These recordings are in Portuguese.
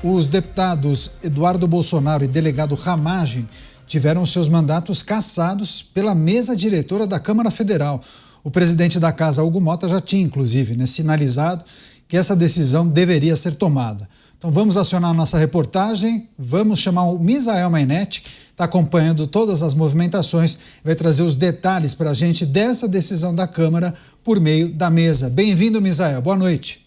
os deputados Eduardo Bolsonaro e delegado Ramagem tiveram seus mandatos cassados pela mesa diretora da Câmara Federal. O presidente da casa, Hugo Motta, já tinha, inclusive, sinalizado que essa decisão deveria ser tomada. Então vamos acionar a nossa reportagem, vamos chamar o Misael Mainetti, que está acompanhando todas as movimentações, vai trazer os detalhes para a gente dessa decisão da Câmara por meio da mesa. Bem-vindo, Misael. Boa noite.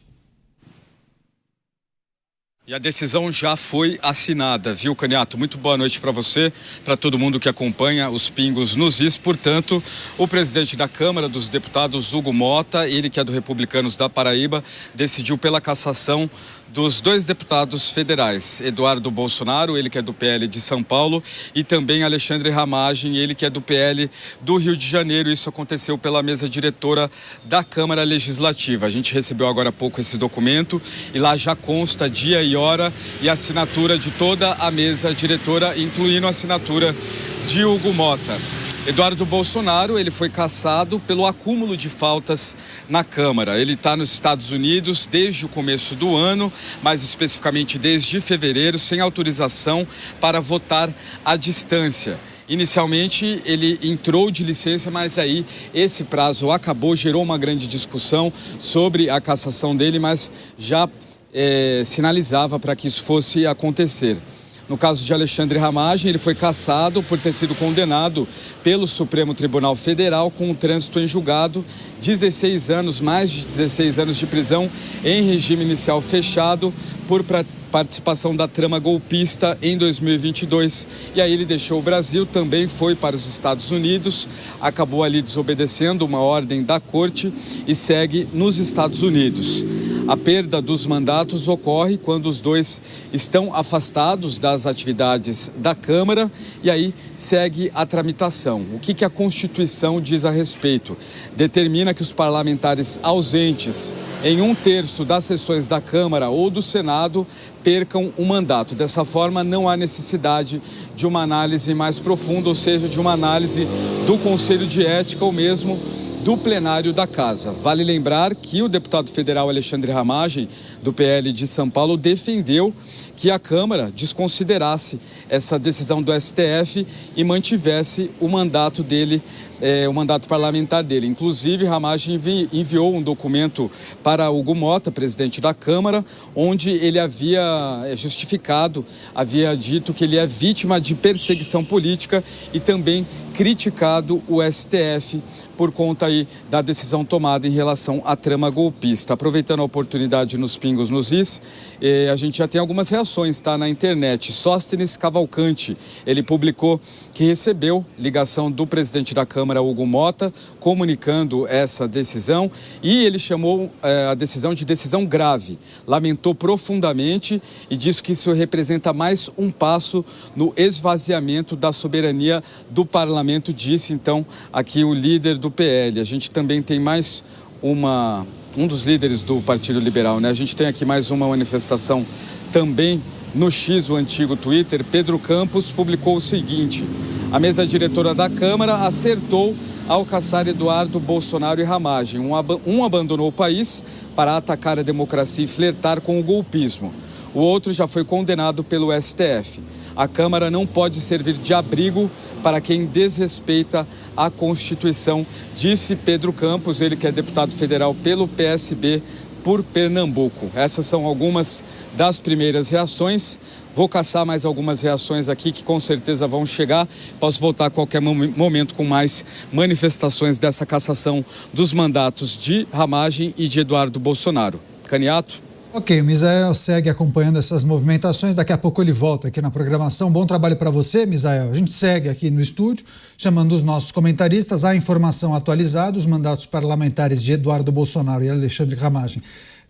E a decisão já foi assinada, viu, Caniato? Muito boa noite para você, para todo mundo que acompanha os Pingos nos Is. Portanto, o presidente da Câmara dos Deputados, Hugo Motta, ele que é do Republicanos da Paraíba, decidiu pela cassação dos dois deputados federais, Eduardo Bolsonaro, ele que é do PL de São Paulo, e também Alexandre Ramagem, ele que é do PL do Rio de Janeiro. Isso aconteceu pela mesa diretora da Câmara Legislativa. A gente recebeu agora há pouco esse documento e lá já consta dia e hora e assinatura de toda a mesa diretora, incluindo a assinatura de Hugo Motta. Eduardo Bolsonaro, ele foi cassado pelo acúmulo de faltas na Câmara. Ele está nos Estados Unidos desde o começo do ano, mais especificamente desde fevereiro, sem autorização para votar à distância. Inicialmente ele entrou de licença, mas aí esse prazo acabou, gerou uma grande discussão sobre a cassação dele, mas já sinalizava para que isso fosse acontecer. No caso de Alexandre Ramagem, ele foi cassado por ter sido condenado pelo Supremo Tribunal Federal com um trânsito em julgado, 16 anos, mais de 16 anos de prisão em regime inicial fechado por participação da trama golpista em 2022. E aí ele deixou o Brasil, também foi para os Estados Unidos, acabou ali desobedecendo uma ordem da corte e segue nos Estados Unidos. A perda dos mandatos ocorre quando os dois estão afastados das atividades da Câmara e aí segue a tramitação. O que a Constituição diz a respeito? Determina que os parlamentares ausentes em 1/3 das sessões da Câmara ou do Senado percam o mandato. Dessa forma, não há necessidade de uma análise mais profunda, ou seja, de uma análise do Conselho de Ética ou mesmo do plenário da Casa. Vale lembrar que o deputado federal Alexandre Ramagem, do PL de São Paulo, defendeu que a Câmara desconsiderasse essa decisão do STF e mantivesse o mandato dele, o mandato parlamentar dele. Inclusive, Ramagem enviou um documento para Hugo Motta, presidente da Câmara, onde ele havia justificado, havia dito que ele é vítima de perseguição política e também criticado o STF por conta aí da decisão tomada em relação à trama golpista. Aproveitando a oportunidade nos Pingos nos Is, a gente já tem algumas reações, tá, na internet. Sóstenes Cavalcante, ele publicou que recebeu ligação do presidente da Câmara, Hugo Motta, comunicando essa decisão e ele chamou a decisão de decisão grave. Lamentou profundamente e disse que isso representa mais um passo no esvaziamento da soberania do parlamento, disse então aqui o líder do PL. A gente também tem mais um dos líderes do Partido Liberal, né? A gente tem aqui mais uma manifestação também no X, o antigo Twitter. Pedro Campos publicou o seguinte: a mesa diretora da Câmara acertou ao caçar Eduardo Bolsonaro e Ramagem. Um abandonou o país para atacar a democracia e flertar com o golpismo. O outro já foi condenado pelo STF. A Câmara não pode servir de abrigo para quem desrespeita a Constituição, disse Pedro Campos, ele que é deputado federal pelo PSB por Pernambuco. Essas são algumas das primeiras reações. Vou caçar mais algumas reações aqui que com certeza vão chegar. Posso voltar a qualquer momento com mais manifestações dessa cassação dos mandatos de Ramagem e de Eduardo Bolsonaro. Caniato? Ok, o Misael segue acompanhando essas movimentações, daqui a pouco ele volta aqui na programação. Bom trabalho para você, Misael. A gente segue aqui no estúdio, chamando os nossos comentaristas. A informação atualizada, os mandatos parlamentares de Eduardo Bolsonaro e Alexandre Ramagem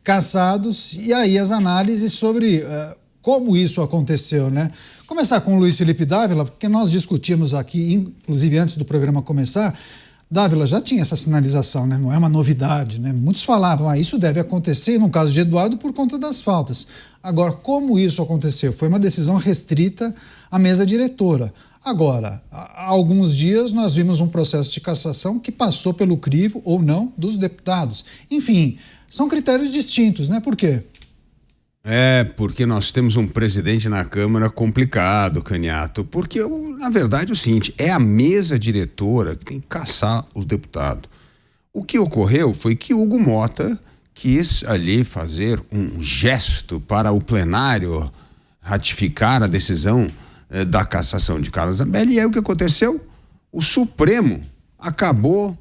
cassados, e aí as análises sobre como isso aconteceu, né? Começar com o Luiz Felipe Dávila, porque nós discutimos aqui, inclusive antes do programa começar. Dávila já tinha essa sinalização, né? Não é uma novidade, né? Muitos falavam, isso deve acontecer, no caso de Eduardo, por conta das faltas. Agora, como isso aconteceu? Foi uma decisão restrita à mesa diretora. Agora, há alguns dias nós vimos um processo de cassação que passou pelo crivo ou não dos deputados. Enfim, são critérios distintos, né? Por quê? Porque nós temos um presidente na Câmara complicado, Caniato, porque na verdade é o seguinte, é a mesa diretora que tem que caçar os deputados. O que ocorreu foi que Hugo Mota quis ali fazer um gesto para o plenário ratificar a decisão da cassação de Carla Zambelli, e aí o que aconteceu? O Supremo acabou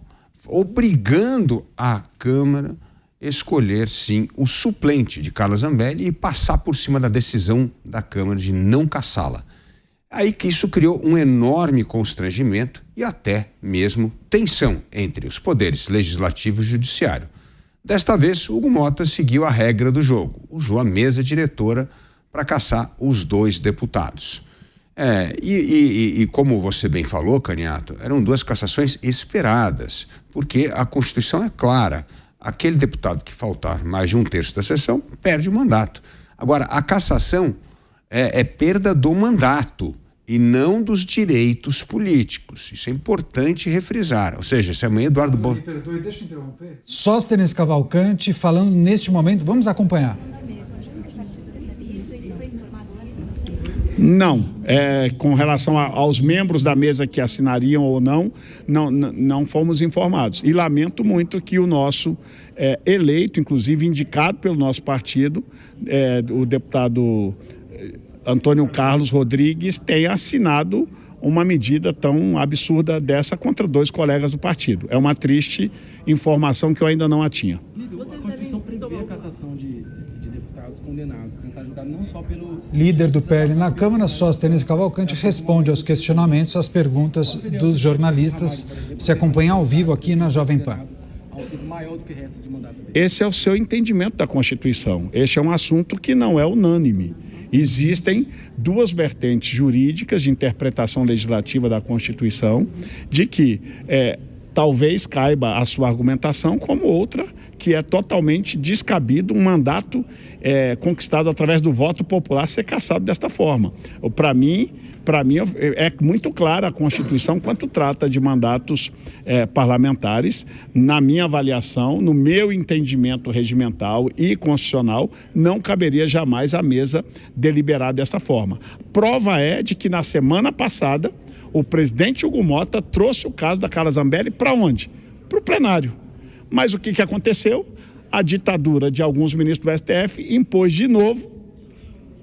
obrigando a Câmara escolher, sim, o suplente de Carla Zambelli e passar por cima da decisão da Câmara de não cassá-la. Aí que isso criou um enorme constrangimento e até mesmo tensão entre os poderes legislativo e judiciário. Desta vez, Hugo Mota seguiu a regra do jogo, usou a mesa diretora para cassar os 2 deputados. E como você bem falou, Caniato, eram 2 cassações esperadas, porque a Constituição é clara. Aquele deputado que faltar mais de 1/3 da sessão perde o mandato. Agora, a cassação é perda do mandato e não dos direitos políticos. Isso é importante refrisar. Ou seja, se amanhã Eduardo Me perdoe, deixa eu interromper. Sóstenes Cavalcante falando neste momento, vamos acompanhar. Não, com relação aos membros da mesa que assinariam ou não fomos informados. E lamento muito que o nosso eleito, inclusive indicado pelo nosso partido, o deputado Antônio Carlos Rodrigues, tenha assinado uma medida tão absurda dessa contra 2 colegas do partido. É uma triste informação que eu ainda não a tinha. A Constituição prevê a cassação de deputados condenados, tentar julgar não só pelo... Líder do PL na Câmara, Sóstenes Cavalcante, responde aos questionamentos, às perguntas dos jornalistas. Se acompanha ao vivo aqui na Jovem Pan. Esse é o seu entendimento da Constituição. Este é um assunto que não é unânime. Existem 2 vertentes jurídicas de interpretação legislativa da Constituição, de que talvez caiba a sua argumentação, como outra que é totalmente descabido um mandato conquistado através do voto popular ser cassado desta forma. Para mim é muito clara a Constituição quanto trata de mandatos parlamentares. Na minha avaliação, no meu entendimento regimental e constitucional, não caberia jamais à mesa deliberar dessa forma. Prova é de que na semana passada o presidente Hugo Mota trouxe o caso da Carla Zambelli para onde? Para o plenário. Mas o que aconteceu? A ditadura de alguns ministros do STF impôs de novo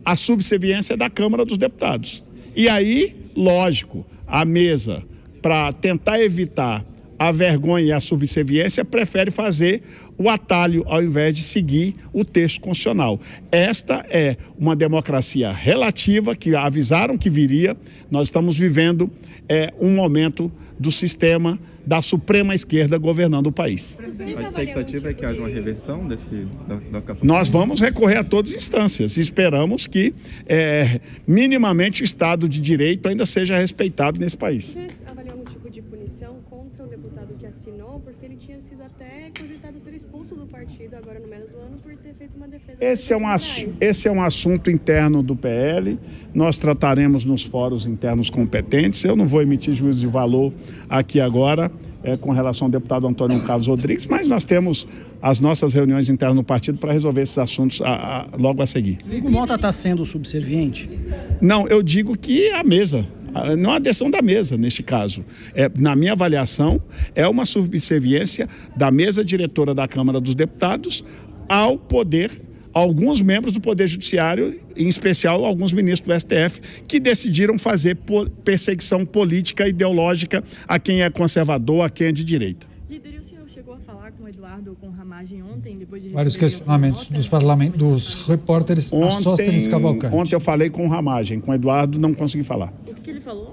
a subserviência da Câmara dos Deputados. E aí, lógico, a mesa, para tentar evitar a vergonha e a subserviência, prefere fazer o atalho ao invés de seguir o texto constitucional. Esta é uma democracia relativa, que avisaram que viria. Nós estamos vivendo um momento do sistema da suprema esquerda governando o país. A expectativa é que haja uma reversão das cassações? Nós vamos recorrer a todas as instâncias e esperamos que minimamente o Estado de Direito ainda seja respeitado nesse país. Você avaliou algum tipo de punição contra o deputado que assinou, porque ele tinha sido até cogitado ser expulso do partido agora no meio do ano por ter feito uma defesa... Esse é um assunto interno do PL, nós trataremos nos fóruns internos competentes. Eu não vou emitir juízo de valor aqui agora com relação ao deputado Antônio Carlos Rodrigues, mas nós temos as nossas reuniões internas no partido para resolver esses assuntos logo a seguir. Hugo Mota está sendo subserviente? Não, eu digo que a mesa, não a decisão da mesa neste caso. Na minha avaliação, é uma subserviência da mesa diretora da Câmara dos Deputados ao poder, alguns membros do Poder Judiciário, em especial alguns ministros do STF, que decidiram fazer perseguição política, ideológica a quem é conservador, a quem é de direita. Líder, o senhor chegou a falar com o Eduardo ou com o Ramagem ontem, depois de vários questionamentos dos repórteres a Sóstenes Cavalcante. Ontem eu falei com o Ramagem, com o Eduardo não consegui falar. O que ele falou?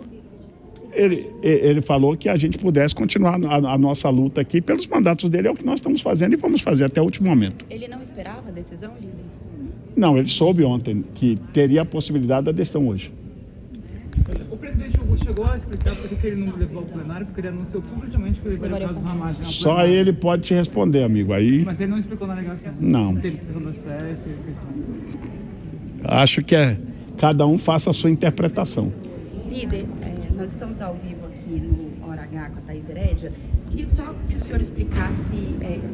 Ele falou que a gente pudesse continuar a nossa luta aqui pelos mandatos dele, é o que nós estamos fazendo e vamos fazer até o último momento. Ele não esperava a decisão, líder? Não, ele soube ontem que teria a possibilidade da decisão hoje. O presidente Hugo chegou a explicar por que ele não levou ao plenário, porque ele anunciou publicamente que ele levaria o caso do Ramagem. Só ele pode te responder, amigo. Aí... Mas ele não explicou na negociação? Não. Teve questão do STF? Acho que cada um faça a sua interpretação. Líder, nós estamos ao vivo aqui no Hora H com a Thaís Herédia Queria só que o senhor explicasse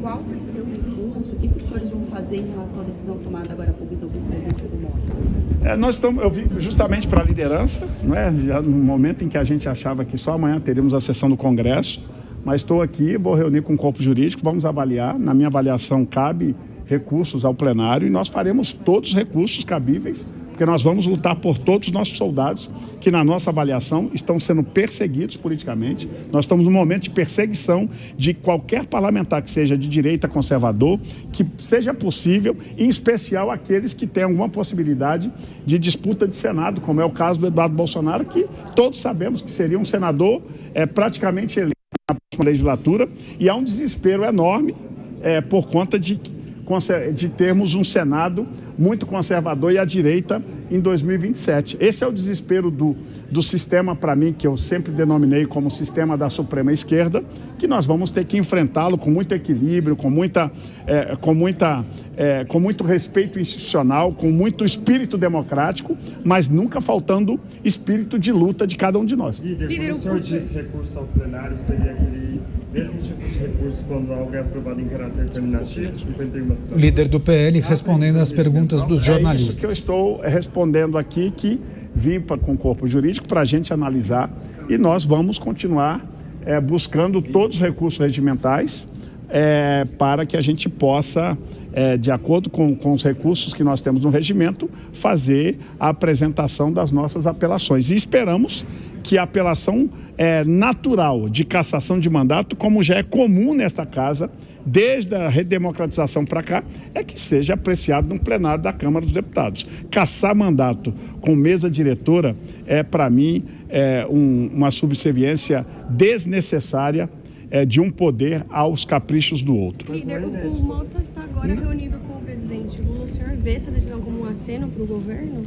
qual vai ser o recurso, o que os senhores vão fazer em relação à decisão tomada agora há pouco pelo presidente Hugo Mota. Nós estamos, eu vim justamente para a liderança, não é? Já no momento em que a gente achava que só amanhã teríamos a sessão do Congresso, mas estou aqui, vou reunir com o corpo jurídico, vamos avaliar. Na minha avaliação cabe recursos ao plenário e nós faremos todos os recursos cabíveis, porque nós vamos lutar por todos os nossos soldados que, na nossa avaliação, estão sendo perseguidos politicamente. Nós estamos num momento de perseguição de qualquer parlamentar que seja de direita conservador, que seja possível, em especial aqueles que têm alguma possibilidade de disputa de Senado, como é o caso do Eduardo Bolsonaro, que todos sabemos que seria um senador praticamente eleito na próxima legislatura, e há um desespero enorme por conta de termos um Senado muito conservador e à direita em 2027. Esse é o desespero do sistema, para mim, que eu sempre denominei como sistema da Suprema Esquerda, que nós vamos ter que enfrentá-lo com muito equilíbrio, com muito respeito institucional, com muito espírito democrático, mas nunca faltando espírito de luta de cada um de nós. Líder, quando o senhor disse recurso ao plenário, seria aquele mesmo tipo de recurso quando algo é aprovado em caráter terminativo, 51 cidades? Líder do PL respondendo às perguntas dos jornalistas. É isso que eu estou respondendo aqui, que vim com o corpo jurídico para a gente analisar, e nós vamos continuar buscando todos os recursos regimentais para que a gente possa, de acordo com os recursos que nós temos no regimento, fazer a apresentação das nossas apelações. E esperamos que a apelação natural de cassação de mandato, como já é comum nesta casa, desde a redemocratização para cá, é que seja apreciado no plenário da Câmara dos Deputados. Cassar mandato com mesa diretora para mim, uma subserviência desnecessária de um poder aos caprichos do outro. Líder, o Mota está agora reunido com o presidente Lula. O senhor vê essa decisão como um aceno para o governo?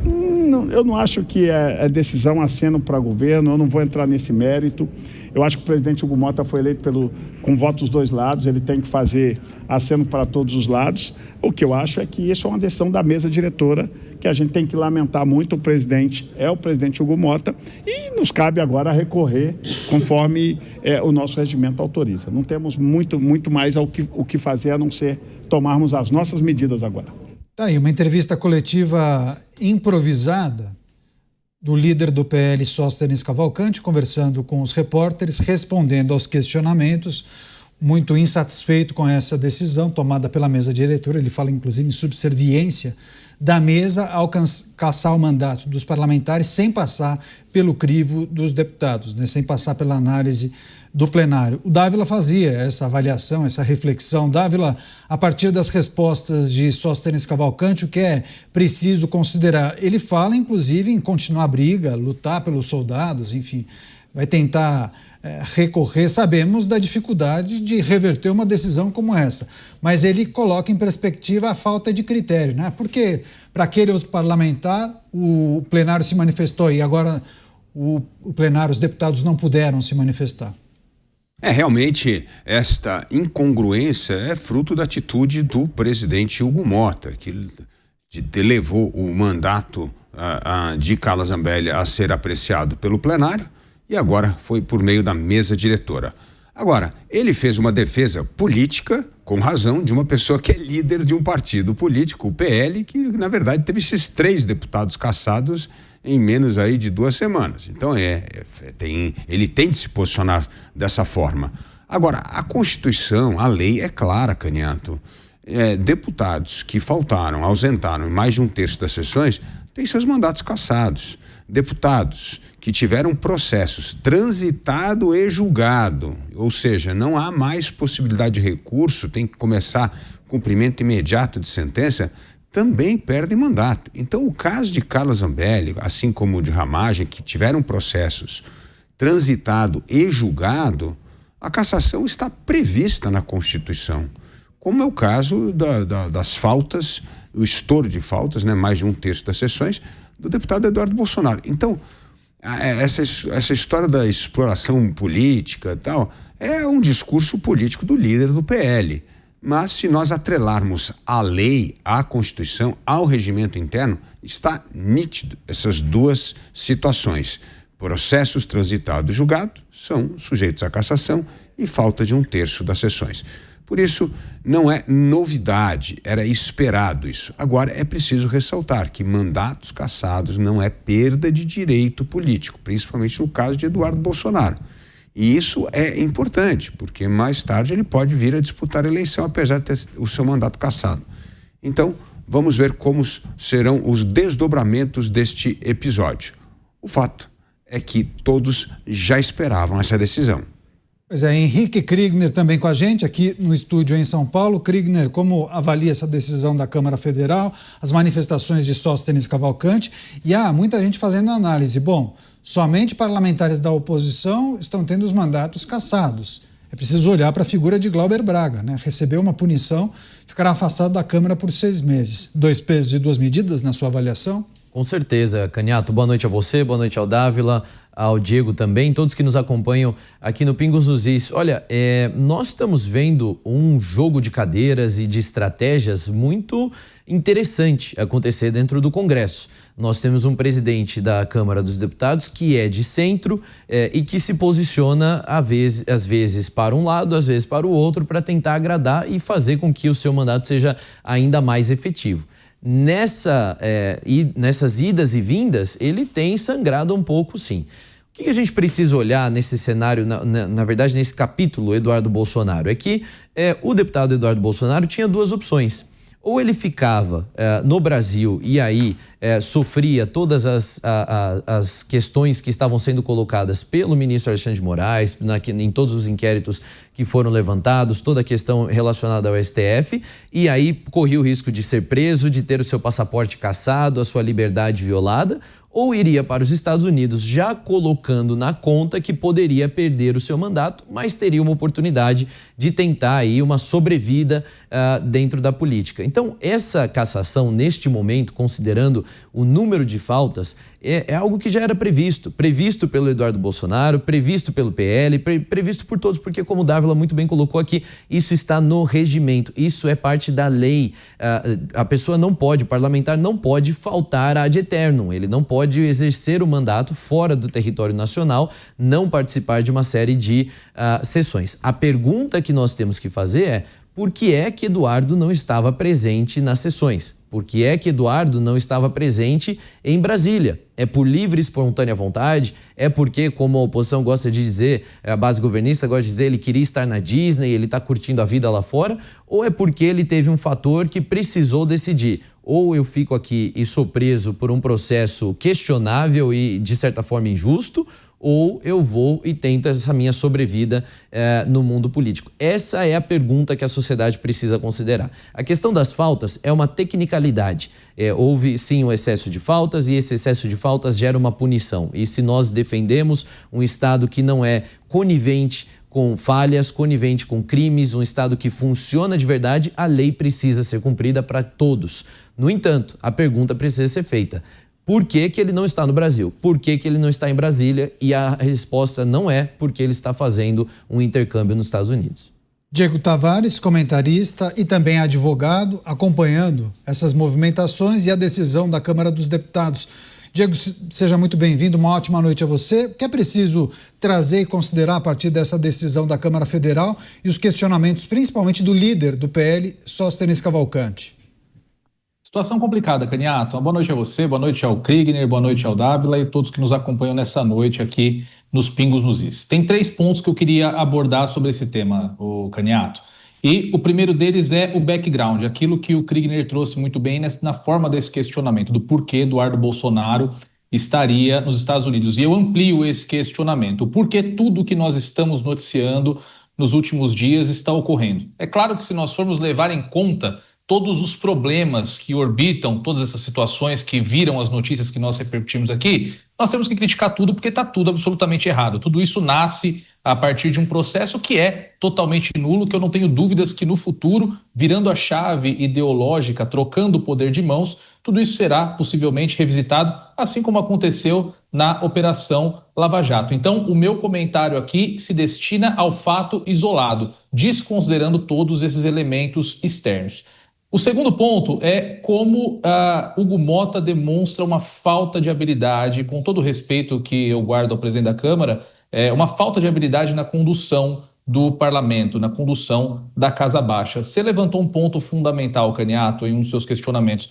Não, eu não acho que é decisão aceno para o governo, eu não vou entrar nesse mérito. Eu acho que o presidente Hugo Mota foi eleito com votos dos dois lados, ele tem que fazer aceno para todos os lados. O que eu acho é que isso é uma decisão da mesa diretora, que a gente tem que lamentar muito. O presidente é o presidente Hugo Mota e nos cabe agora recorrer conforme o nosso regimento autoriza. Não temos muito mais o que fazer a não ser tomarmos as nossas medidas agora. Tá aí uma entrevista coletiva improvisada do líder do PL, Sóstenes Cavalcante, conversando com os repórteres, respondendo aos questionamentos, muito insatisfeito com essa decisão tomada pela mesa diretora. Ele fala, inclusive, em subserviência da mesa ao cassar o mandato dos parlamentares sem passar pelo crivo dos deputados, né, sem passar pela análise do plenário. O Dávila fazia essa avaliação, essa reflexão. Dávila, a partir das respostas de Sóstenes Cavalcante, o que é preciso considerar? Ele fala, inclusive, em continuar a briga, lutar pelos soldados, enfim, vai tentar recorrer. Sabemos da dificuldade de reverter uma decisão como essa, mas ele coloca em perspectiva a falta de critério, né? Porque para aquele outro parlamentar, o plenário se manifestou e agora o plenário, os deputados não puderam se manifestar. Realmente, esta incongruência é fruto da atitude do presidente Hugo Mota, que levou o mandato de Carla Zambelli a ser apreciado pelo plenário e agora foi por meio da mesa diretora. Agora, ele fez uma defesa política, com razão, de uma pessoa que é líder de um partido político, o PL, que na verdade teve esses 3 deputados cassados em menos aí de 2 semanas. Então ele tem de se posicionar dessa forma. Agora, a Constituição, a lei é clara, Caniato. Deputados que faltaram, ausentaram mais de 1/3 das sessões, têm seus mandatos cassados. Deputados que tiveram processos transitado e julgado, ou seja, não há mais possibilidade de recurso, tem que começar cumprimento imediato de sentença, também perdem mandato. Então, o caso de Carla Zambelli, assim como o de Ramagem, que tiveram processos transitado e julgado, a cassação está prevista na Constituição, como é o caso das faltas, o estouro de faltas, né, mais de 1/3 das sessões, do deputado Eduardo Bolsonaro. Então, essa história da exploração política e tal, é um discurso político do líder do PL. Mas se nós atrelarmos a lei, à Constituição, ao regimento interno, está nítido essas duas situações. processos transitados e julgados são sujeitos à cassação e falta de 1/3 das sessões. Por isso, não é novidade, era esperado isso. Agora, é preciso ressaltar que mandatos cassados não é perda de direito político, principalmente no caso de Eduardo Bolsonaro. E isso é importante, porque mais tarde ele pode vir a disputar a eleição, apesar de ter o seu mandato cassado. Então, vamos ver como serão os desdobramentos deste episódio. O fato é que todos já esperavam essa decisão. Pois é, Henrique Kriegner também com a gente aqui no estúdio em São Paulo. Kriegner, como avalia essa decisão da Câmara Federal, as manifestações de Sóstenes Cavalcante? E há muita gente fazendo análise. Bom, somente parlamentares da oposição estão tendo os mandatos cassados. É preciso olhar para a figura de Glauber Braga, né? Recebeu uma punição, ficará afastado da Câmara por 6 meses. 2 pesos e 2 medidas na sua avaliação? Com certeza, Caniato. Boa noite a você, boa noite ao Dávila, ao Diego também, todos que nos acompanham aqui no Pingos nos Is. Olha, nós estamos vendo um jogo de cadeiras e de estratégias muito interessante acontecer dentro do Congresso. Nós temos um presidente da Câmara dos Deputados que é de centro e que se posiciona às vezes para um lado, às vezes para o outro, para tentar agradar e fazer com que o seu mandato seja ainda mais efetivo. Nessas idas e vindas, ele tem sangrado um pouco, sim. O que a gente precisa olhar nesse cenário, na verdade, nesse capítulo Eduardo Bolsonaro, é que o deputado Eduardo Bolsonaro tinha 2 opções. Ou ele ficava no Brasil e aí sofria todas as questões que estavam sendo colocadas pelo ministro Alexandre de Moraes, em todos os inquéritos que foram levantados, toda a questão relacionada ao STF, e aí corria o risco de ser preso, de ter o seu passaporte cassado, a sua liberdade violada, ou iria para os Estados Unidos já colocando na conta que poderia perder o seu mandato, mas teria uma oportunidade de tentar aí uma sobrevida dentro da política. Então, essa cassação, neste momento, considerando o número de faltas, é algo que já era previsto pelo Eduardo Bolsonaro, previsto pelo PL, previsto por todos, porque como o Dávila muito bem colocou aqui, isso está no regimento, isso é parte da lei. A pessoa não pode, o parlamentar não pode faltar ad eternum, ele não pode exercer o mandato fora do território nacional, não participar de uma série de sessões. A pergunta que nós temos que fazer é: por que é que Eduardo não estava presente nas sessões? Por que é que Eduardo não estava presente em Brasília? É por livre e espontânea vontade? É porque, como a oposição gosta de dizer, a base governista gosta de dizer, ele queria estar na Disney, ele está curtindo a vida lá fora? Ou é porque ele teve um fator que precisou decidir? Ou eu fico aqui e sou preso por um processo questionável e, de certa forma, injusto, ou eu vou e tento essa minha sobrevida no mundo político? Essa é a pergunta que a sociedade precisa considerar. A questão das faltas é uma tecnicalidade. Houve, sim, um excesso de faltas e esse excesso de faltas gera uma punição. E se nós defendemos um Estado que não é conivente com falhas, conivente com crimes, um Estado que funciona de verdade, a lei precisa ser cumprida para todos. No entanto, a pergunta precisa ser feita: por que que ele não está no Brasil? Por que que ele não está em Brasília? E a resposta não é porque ele está fazendo um intercâmbio nos Estados Unidos. Diego Tavares, comentarista e também advogado, acompanhando essas movimentações e a decisão da Câmara dos Deputados. Diego, seja muito bem-vindo, uma ótima noite a você. O que é preciso trazer e considerar a partir dessa decisão da Câmara Federal e os questionamentos, principalmente do líder do PL, Sóstenes Cavalcante? Situação complicada, Caniato. Uma boa noite a você, boa noite ao Kriegner, boa noite ao Dávila e todos que nos acompanham nessa noite aqui nos Pingos nos Is. Tem 3 pontos que eu queria abordar sobre esse tema, o Caniato. E o primeiro deles é o background, aquilo que o Kriegner trouxe muito bem na forma desse questionamento, do porquê Eduardo Bolsonaro estaria nos Estados Unidos. E eu amplio esse questionamento, o porquê tudo que nós estamos noticiando nos últimos dias está ocorrendo. É claro que se nós formos levar em conta todos os problemas que orbitam, todas essas situações que viram as notícias que nós repercutimos aqui, nós temos que criticar tudo porque está tudo absolutamente errado. Tudo isso nasce a partir de um processo que é totalmente nulo, que eu não tenho dúvidas que no futuro, virando a chave ideológica, trocando o poder de mãos, tudo isso será possivelmente revisitado, assim como aconteceu na Operação Lava Jato. Então, o meu comentário aqui se destina ao fato isolado, desconsiderando todos esses elementos externos. O segundo ponto é como Hugo Mota demonstra uma falta de habilidade, com todo o respeito que eu guardo ao presidente da Câmara, uma falta de habilidade na condução do parlamento, na condução da Casa Baixa. Você levantou um ponto fundamental, Caniato, em um dos seus questionamentos.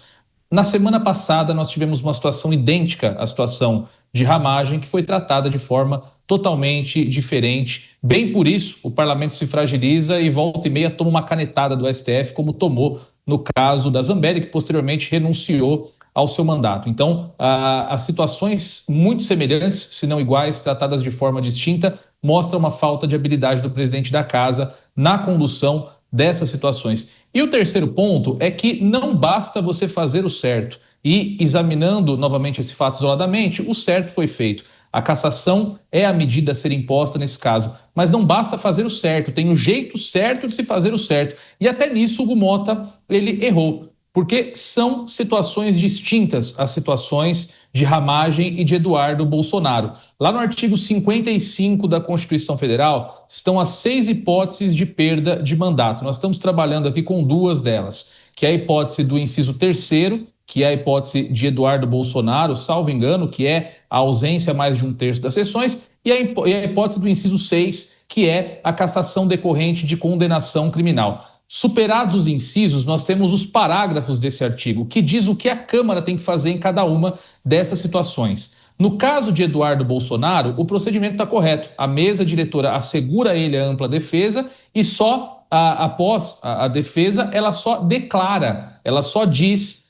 Na semana passada, nós tivemos uma situação idêntica à situação de Ramagem, que foi tratada de forma totalmente diferente. Bem por isso, o parlamento se fragiliza e volta e meia toma uma canetada do STF, como tomou no caso da Zambelli, que posteriormente renunciou ao seu mandato. Então, as situações muito semelhantes, se não iguais, tratadas de forma distinta, mostram uma falta de habilidade do presidente da casa na condução dessas situações. E o terceiro ponto é que não basta você fazer o certo. E, examinando novamente esse fato isoladamente, o certo foi feito. A cassação é a medida a ser imposta nesse caso. Mas não basta fazer o certo, tem um jeito certo de se fazer o certo. E até nisso o Hugo Mota, ele errou. Porque são situações distintas às situações de Ramagem e de Eduardo Bolsonaro. Lá no artigo 55 da Constituição Federal estão as 6 hipóteses de perda de mandato. Nós estamos trabalhando aqui com 2 delas, que é a hipótese do inciso 3º, que é a hipótese de Eduardo Bolsonaro, salvo engano, que é a ausência mais de 1/3 das sessões, e a hipótese do inciso 6, que é a cassação decorrente de condenação criminal. Superados os incisos, nós temos os parágrafos desse artigo, que diz o que a Câmara tem que fazer em cada uma dessas situações. No caso de Eduardo Bolsonaro, o procedimento está correto. A mesa diretora assegura a ele a ampla defesa e só após a defesa, ela só declara,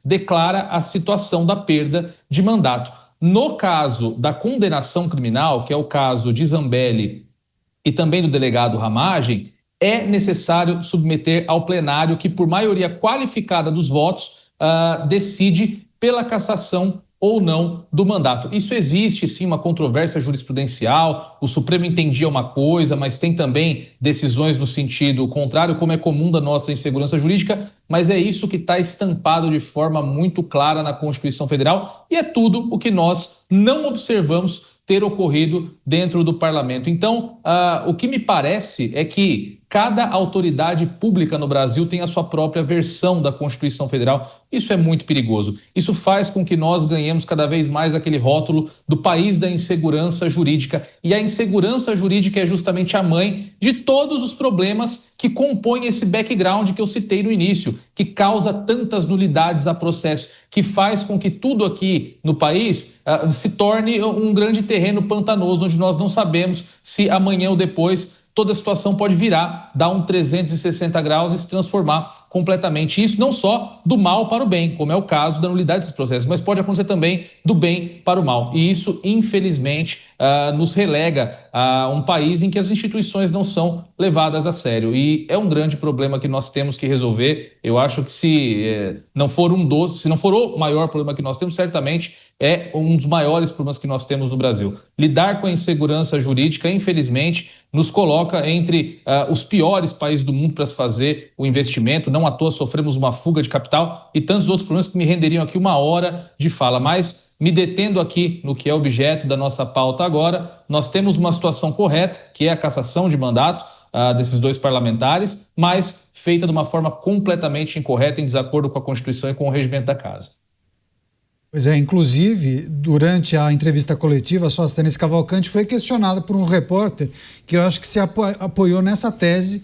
declara a situação da perda de mandato. No caso da condenação criminal, que é o caso de Zambelli e também do delegado Ramagem, é necessário submeter ao plenário que, por maioria qualificada dos votos, decide pela cassação ou não do mandato. Isso existe, sim, uma controvérsia jurisprudencial, o Supremo entendia uma coisa, mas tem também decisões no sentido contrário, como é comum da nossa insegurança jurídica, mas é isso que está estampado de forma muito clara na Constituição Federal e é tudo o que nós não observamos ter ocorrido dentro do parlamento. Então, o que me parece é que cada autoridade pública no Brasil tem a sua própria versão da Constituição Federal. Isso é muito perigoso. Isso faz com que nós ganhemos cada vez mais aquele rótulo do país da insegurança jurídica. E a insegurança jurídica é justamente a mãe de todos os problemas que compõem esse background que eu citei no início, que causa tantas nulidades a processo, que faz com que tudo aqui no país se torne um grande terreno pantanoso, onde nós não sabemos se amanhã ou depois toda a situação pode virar, dar um 360 graus e se transformar completamente. Isso não só do mal para o bem, como é o caso da nulidade desses processos, mas pode acontecer também do bem para o mal. E isso, infelizmente, nos relega a um país em que as instituições não são levadas a sério. E é um grande problema que nós temos que resolver. Eu acho que se não for o maior problema que nós temos, certamente é um dos maiores problemas que nós temos no Brasil. Lidar com a insegurança jurídica, infelizmente, nos coloca entre os piores países do mundo para se fazer o investimento. Não à toa sofremos uma fuga de capital e tantos outros problemas que me renderiam aqui 1 hora de fala. Mas, me detendo aqui no que é objeto da nossa pauta agora, nós temos uma situação correta, que é a cassação de mandato desses 2 parlamentares, mas feita de uma forma completamente incorreta, em desacordo com a Constituição e com o regimento da Casa. Pois é, inclusive, durante a entrevista coletiva, a Sóstenes Cavalcante foi questionada por um repórter que eu acho que se apoiou nessa tese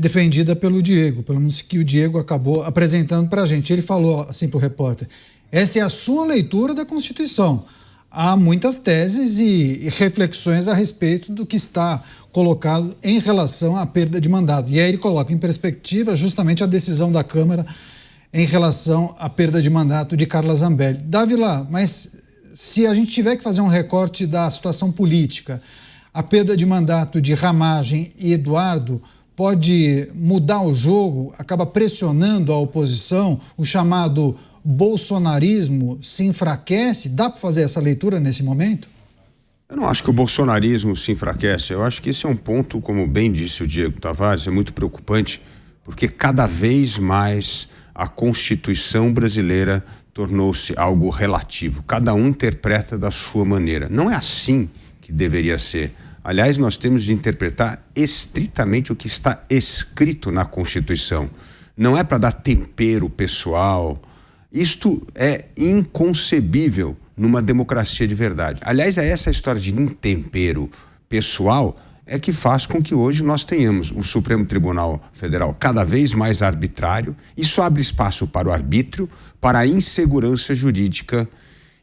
defendida pelo Diego, pelo menos que o Diego acabou apresentando para a gente. Ele falou assim para o repórter: essa é a sua leitura da Constituição. Há muitas teses e reflexões a respeito do que está colocado em relação à perda de mandato. E aí ele coloca em perspectiva justamente a decisão da Câmara em relação à perda de mandato de Carla Zambelli. Dávila, mas se a gente tiver que fazer um recorte da situação política, a perda de mandato de Ramagem e Eduardo pode mudar o jogo, acaba pressionando a oposição, o chamado bolsonarismo se enfraquece? Dá para fazer essa leitura nesse momento? Eu não acho que o bolsonarismo se enfraquece. Eu acho que esse é um ponto, como bem disse o Diego Tavares, é muito preocupante, porque cada vez mais a Constituição brasileira tornou-se algo relativo. Cada um interpreta da sua maneira. Não é assim que deveria ser. Aliás, nós temos de interpretar estritamente o que está escrito na Constituição. não é para dar tempero pessoal. Isto é inconcebível numa democracia de verdade. Aliás, é essa história de intempero pessoal é que faz com que hoje nós tenhamos o Supremo Tribunal Federal cada vez mais arbitrário. Isso abre espaço para o arbítrio, para a insegurança jurídica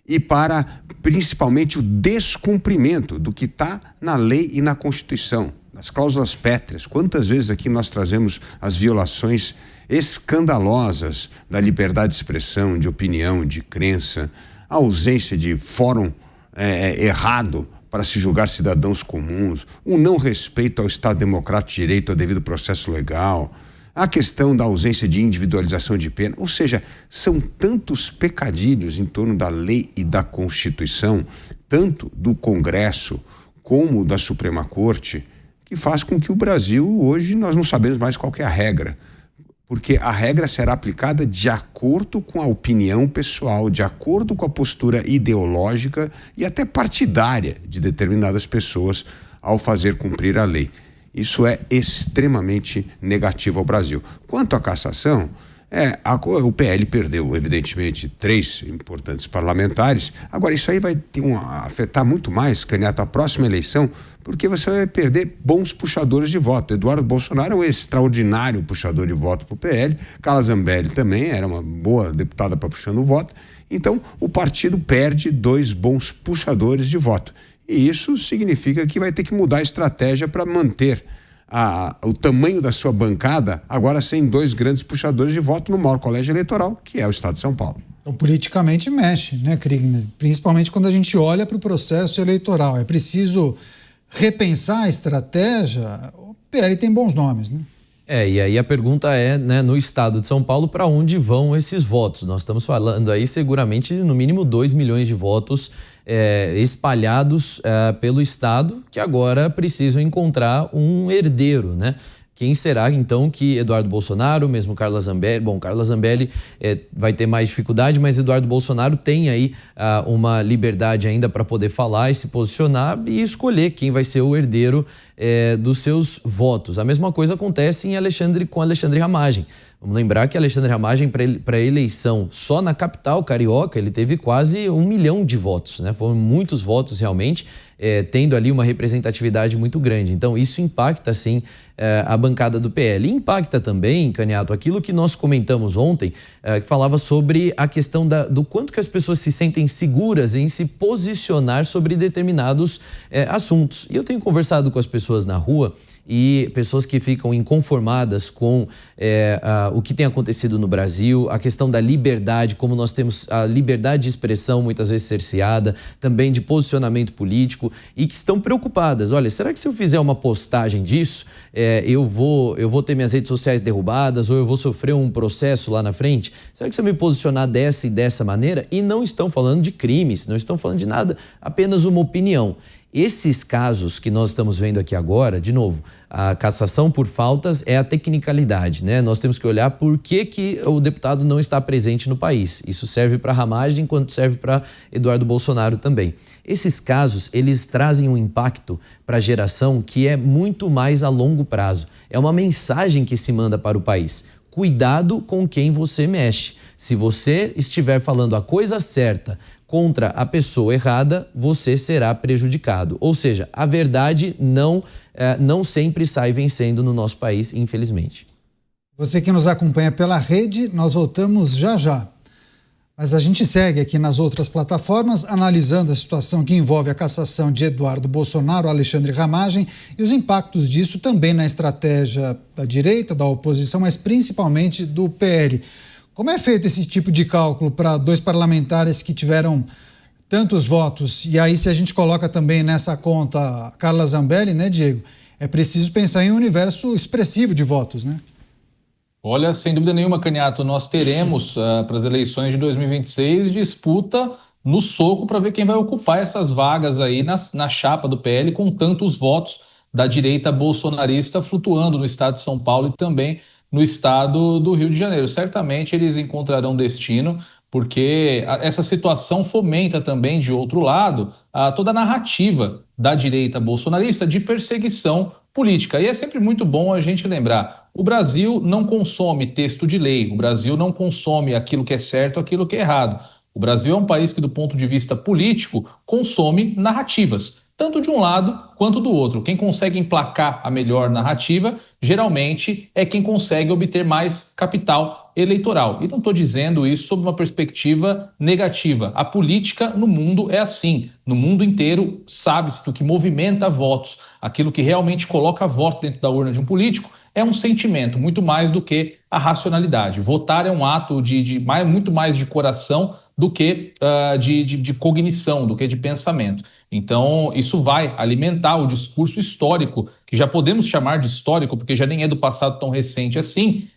e para, principalmente, o descumprimento do que está na lei e na Constituição, nas cláusulas pétreas. Quantas vezes aqui nós trazemos as violações escandalosas da liberdade de expressão, de opinião, de crença, a ausência de fórum errado para se julgar cidadãos comuns, o não respeito ao Estado Democrático de Direito, ao devido processo legal, a questão da ausência de individualização de pena, ou seja, são tantos pecadilhos em torno da lei e da Constituição, tanto do Congresso como da Suprema Corte, que faz com que o Brasil, hoje, nós não sabemos mais qual que é a regra, porque a regra será aplicada de acordo com a opinião pessoal, de acordo com a postura ideológica e até partidária de determinadas pessoas ao fazer cumprir a lei. Isso é extremamente negativo ao Brasil. Quanto à cassação, o PL perdeu, evidentemente, 3 importantes parlamentares. Agora, isso aí vai afetar muito mais, Candidato, a próxima eleição, porque você vai perder bons puxadores de voto. Eduardo Bolsonaro é um extraordinário puxador de voto para o PL, Carla Zambelli também era uma boa deputada para puxando o voto. Então, o partido perde 2 bons puxadores de voto. E isso significa que vai ter que mudar a estratégia para manter o tamanho da sua bancada, agora sem 2 grandes puxadores de voto no maior colégio eleitoral, que é o Estado de São Paulo. Então, politicamente mexe, né, Kriegner? Principalmente quando a gente olha para o processo eleitoral. É preciso repensar a estratégia. O PL tem bons nomes, né? E aí a pergunta é, né, no estado de São Paulo, para onde vão esses votos? Nós estamos falando aí seguramente no mínimo 2 milhões de votos espalhados pelo estado, que agora precisam encontrar um herdeiro, né? Quem será, então, que Eduardo Bolsonaro, mesmo Carla Zambelli... Bom, Carla Zambelli vai ter mais dificuldade, mas Eduardo Bolsonaro tem aí uma liberdade ainda para poder falar e se posicionar e escolher quem vai ser o herdeiro dos seus votos. A mesma coisa acontece com Alexandre Ramagem. Vamos lembrar que Alexandre Ramagem, para a eleição só na capital carioca, ele teve quase 1 milhão de votos, né? Foram muitos votos realmente, tendo ali uma representatividade muito grande. Então, isso impacta, sim, a bancada do PL. E impacta também, Caniato, aquilo que nós comentamos ontem, que falava sobre a questão do quanto que as pessoas se sentem seguras em se posicionar sobre determinados assuntos. E eu tenho conversado com as pessoas na rua e pessoas que ficam inconformadas com o que tem acontecido no Brasil, a questão da liberdade, como nós temos a liberdade de expressão muitas vezes cerceada, também de posicionamento político, e que estão preocupadas. Olha, será que se eu fizer uma postagem disso, eu vou ter minhas redes sociais derrubadas ou eu vou sofrer um processo lá na frente? Será que se eu me posicionar dessa e dessa maneira? E não estão falando de crimes, não estão falando de nada, apenas uma opinião. Esses casos que nós estamos vendo aqui agora, de novo, a cassação por faltas é a tecnicalidade, né? Nós temos que olhar por que o deputado não está presente no país. Isso serve para Ramagem, enquanto serve para Eduardo Bolsonaro também. Esses casos, eles trazem um impacto para a geração que é muito mais a longo prazo. É uma mensagem que se manda para o país. Cuidado com quem você mexe. Se você estiver falando a coisa certa contra a pessoa errada, você será prejudicado. Ou seja, a verdade não sempre sai vencendo no nosso país, infelizmente. Você que nos acompanha pela rede, nós voltamos já já. Mas a gente segue aqui nas outras plataformas, analisando a situação que envolve a cassação de Eduardo Bolsonaro, Alexandre Ramagem e os impactos disso também na estratégia da direita, da oposição, mas principalmente do PL. Como é feito esse tipo de cálculo para 2 parlamentares que tiveram tantos votos? E aí, se a gente coloca também nessa conta Carla Zambelli, né, Diego? É preciso pensar em um universo expressivo de votos, né? Olha, sem dúvida nenhuma, Caniato, nós teremos para as eleições de 2026 disputa no soco para ver quem vai ocupar essas vagas aí na chapa do PL com tantos votos da direita bolsonarista flutuando no estado de São Paulo e também no estado do Rio de Janeiro. Certamente eles encontrarão destino, porque essa situação fomenta também, de outro lado, toda a narrativa da direita bolsonarista de perseguição política. E é sempre muito bom a gente lembrar, o Brasil não consome texto de lei, o Brasil não consome aquilo que é certo, aquilo que é errado. O Brasil é um país que, do ponto de vista político, consome narrativas, tanto de um lado quanto do outro. Quem consegue emplacar a melhor narrativa, geralmente, é quem consegue obter mais capital eleitoral. E não estou dizendo isso sob uma perspectiva negativa. A política no mundo é assim. No mundo inteiro, sabe-se que o que movimenta votos, aquilo que realmente coloca voto dentro da urna de um político, é um sentimento, muito mais do que a racionalidade. Votar é um ato muito mais de coração do que de cognição, do que de pensamento. Então, isso vai alimentar o discurso histórico, que já podemos chamar de histórico, porque já nem é do passado tão recente assim,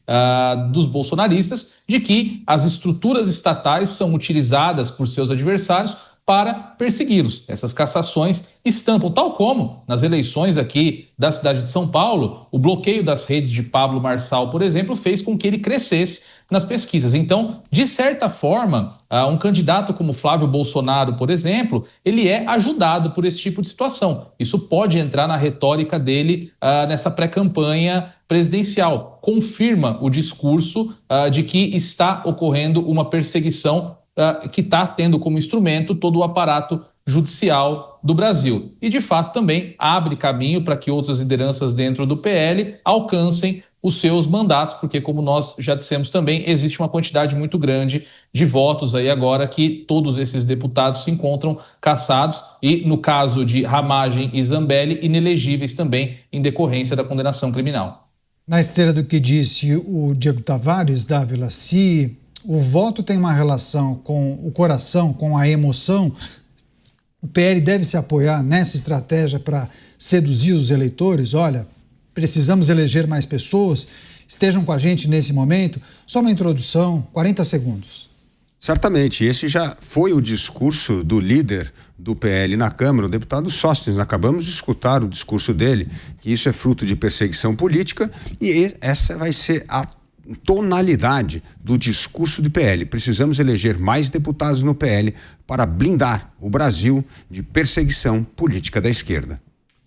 dos bolsonaristas, de que as estruturas estatais são utilizadas por seus adversários para persegui-los. Essas cassações estampam, tal como nas eleições aqui da cidade de São Paulo, o bloqueio das redes de Pablo Marçal, por exemplo, fez com que ele crescesse nas pesquisas. Então, de certa forma, um candidato como Flávio Bolsonaro, por exemplo, ele é ajudado por esse tipo de situação. Isso pode entrar na retórica dele nessa pré-campanha presidencial. Confirma o discurso de que está ocorrendo uma perseguição que está tendo como instrumento todo o aparato judicial do Brasil. E, de fato, também abre caminho para que outras lideranças dentro do PL alcancem os seus mandatos, porque, como nós já dissemos também, existe uma quantidade muito grande de votos aí agora que todos esses deputados se encontram cassados e, no caso de Ramagem e Zambelli, inelegíveis também em decorrência da condenação criminal. Na esteira do que disse o Diego Tavares, Dávila, se o voto tem uma relação com o coração, com a emoção, o PL deve se apoiar nessa estratégia para seduzir os eleitores. Olha, precisamos eleger mais pessoas, estejam com a gente nesse momento. Só uma introdução, 40 segundos. Certamente, esse já foi o discurso do líder do PL na Câmara, o deputado Sóstenes. Acabamos de escutar o discurso dele, que isso é fruto de perseguição política, e essa vai ser a tonalidade do discurso do PL. Precisamos eleger mais deputados no PL para blindar o Brasil de perseguição política da esquerda.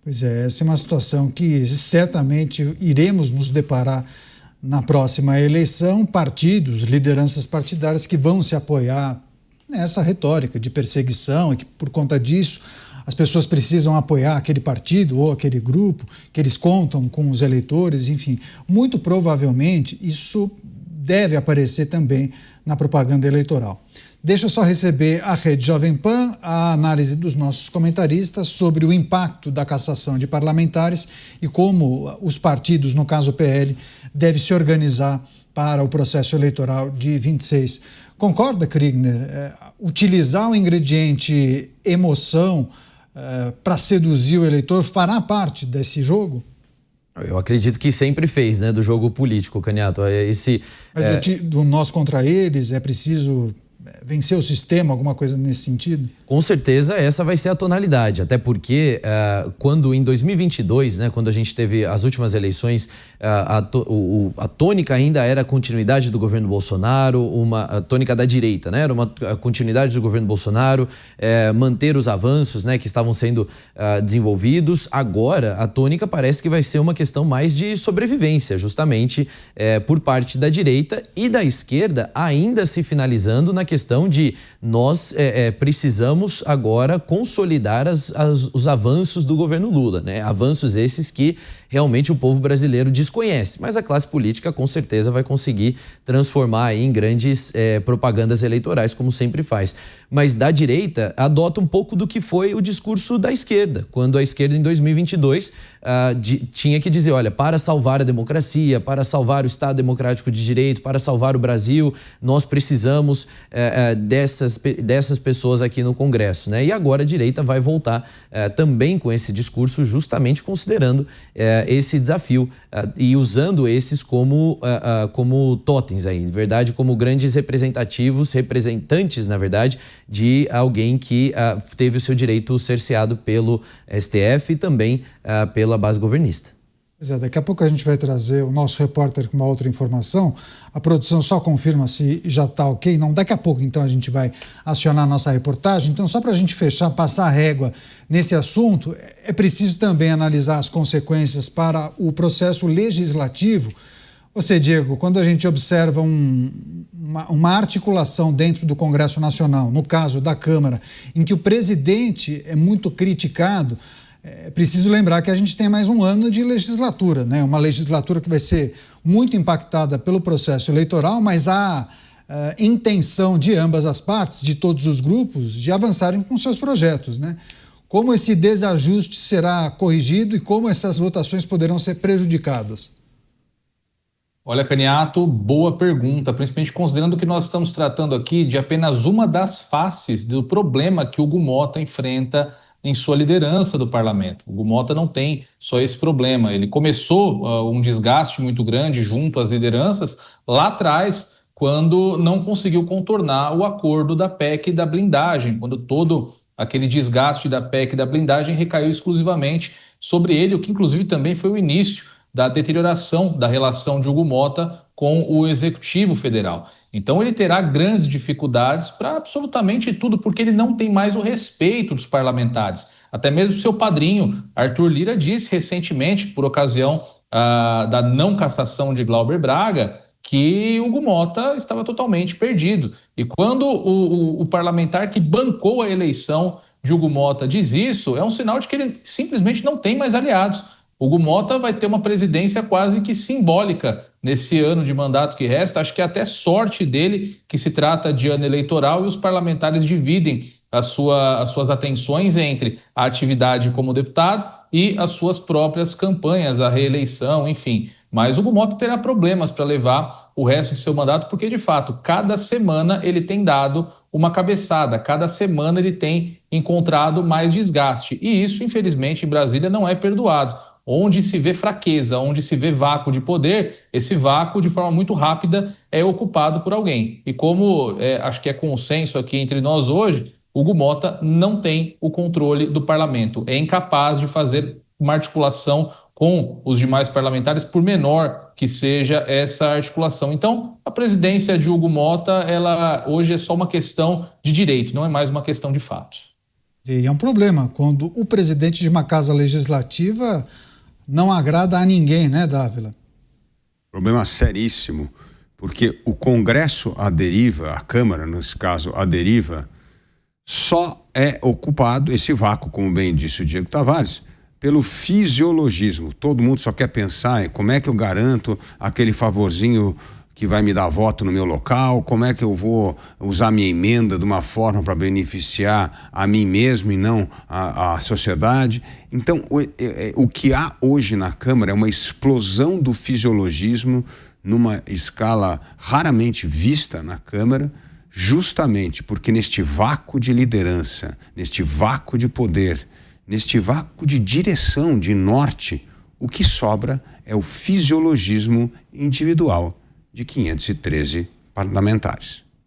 Pois é, essa é uma situação que certamente iremos nos deparar na próxima eleição. Partidos, lideranças partidárias que vão se apoiar nessa retórica de perseguição e que, por conta disso, as pessoas precisam apoiar aquele partido ou aquele grupo, que eles contam com os eleitores, enfim. Muito provavelmente isso deve aparecer também na propaganda eleitoral. Deixa eu só receber a Rede Jovem Pan, a análise dos nossos comentaristas sobre o impacto da cassação de parlamentares e como os partidos, no caso o PL, devem se organizar para o processo eleitoral de 26. Concorda, Kriegner? Utilizar o ingrediente emoção para seduzir o eleitor fará parte desse jogo? Eu acredito que sempre fez, né, do jogo político, Caniato. Mas do nós contra eles é preciso vencer o sistema, alguma coisa nesse sentido? Com certeza essa vai ser a tonalidade, até porque quando em 2022, né, quando a gente teve as últimas eleições, a tônica ainda era a continuidade do governo Bolsonaro, a tônica da direita, né, era uma continuidade do governo Bolsonaro, manter os avanços, né, que estavam sendo desenvolvidos. Agora a tônica parece que vai ser uma questão mais de sobrevivência, justamente por parte da direita e da esquerda, ainda se finalizando na questão de nós precisamos agora consolidar os avanços do governo Lula, né? Avanços esses que realmente o povo brasileiro desconhece, mas a classe política com certeza vai conseguir transformar aí em grandes propagandas eleitorais, como sempre faz. Mas da direita adota um pouco do que foi o discurso da esquerda, quando a esquerda em 2022 tinha que dizer, olha, para salvar a democracia, para salvar o Estado Democrático de Direito, para salvar o Brasil, nós precisamos dessas pessoas aqui no Congresso, né? E agora a direita vai voltar também com esse discurso, justamente considerando esse desafio e usando esses como totens aí, de verdade, como grandes representantes, na verdade, de alguém que teve o seu direito cerceado pelo STF e também pela base governista. Pois é, daqui a pouco a gente vai trazer o nosso repórter com uma outra informação. A produção só confirma se já está ok. Não, daqui a pouco então a gente vai acionar a nossa reportagem. Então, só para a gente fechar, passar a régua nesse assunto, é preciso também analisar as consequências para o processo legislativo Você, Diego, quando a gente observa uma articulação dentro do Congresso Nacional, no caso da Câmara, em que o presidente é muito criticado, é preciso lembrar que a gente tem mais um ano de legislatura, né? Uma legislatura que vai ser muito impactada pelo processo eleitoral, mas há intenção de ambas as partes, de todos os grupos, de avançarem com seus projetos, né? Como esse desajuste será corrigido e como essas votações poderão ser prejudicadas? Olha, Caniato, boa pergunta, principalmente considerando que nós estamos tratando aqui de apenas uma das faces do problema que o Hugo Mota enfrenta em sua liderança do parlamento. O Hugo Mota não tem só esse problema. Ele começou um desgaste muito grande junto às lideranças lá atrás, quando não conseguiu contornar o acordo da PEC e da blindagem, quando todo aquele desgaste da PEC e da blindagem recaiu exclusivamente sobre ele, o que inclusive também foi o início da deterioração da relação de Hugo Mota com o Executivo Federal. Então ele terá grandes dificuldades para absolutamente tudo, porque ele não tem mais o respeito dos parlamentares. Até mesmo seu padrinho, Arthur Lira, disse recentemente, por ocasião da não cassação de Glauber Braga, que Hugo Mota estava totalmente perdido. E quando o parlamentar que bancou a eleição de Hugo Mota diz isso, é um sinal de que ele simplesmente não tem mais aliados. Hugo Mota vai ter uma presidência quase que simbólica nesse ano de mandato que resta. Acho que é até sorte dele que se trata de ano eleitoral e os parlamentares dividem as suas atenções entre a atividade como deputado e as suas próprias campanhas, a reeleição, enfim. Mas Hugo Mota terá problemas para levar o resto de seu mandato, porque, de fato, cada semana ele tem dado uma cabeçada, cada semana ele tem encontrado mais desgaste. E isso, infelizmente, em Brasília não é perdoado. Onde se vê fraqueza, onde se vê vácuo de poder, esse vácuo, de forma muito rápida, é ocupado por alguém. E como acho que é consenso aqui entre nós hoje, Hugo Mota não tem o controle do parlamento. É incapaz de fazer uma articulação com os demais parlamentares, por menor que seja essa articulação. Então, a presidência de Hugo Mota, ela hoje é só uma questão de direito, não é mais uma questão de fato. E é um problema quando o presidente de uma casa legislativa não agrada a ninguém, né, Dávila? Problema seríssimo, porque o Congresso à deriva, a Câmara, nesse caso, à deriva, só é ocupado, esse vácuo, como bem disse o Diego Tavares, pelo fisiologismo. Todo mundo só quer pensar em como é que eu garanto aquele favorzinho que vai me dar voto no meu local, como é que eu vou usar minha emenda de uma forma para beneficiar a mim mesmo e não a sociedade. Então, o que há hoje na Câmara é uma explosão do fisiologismo numa escala raramente vista na Câmara, justamente porque neste vácuo de liderança, neste vácuo de poder, neste vácuo de direção, de norte, o que sobra é o fisiologismo individual de 513 parlamentares.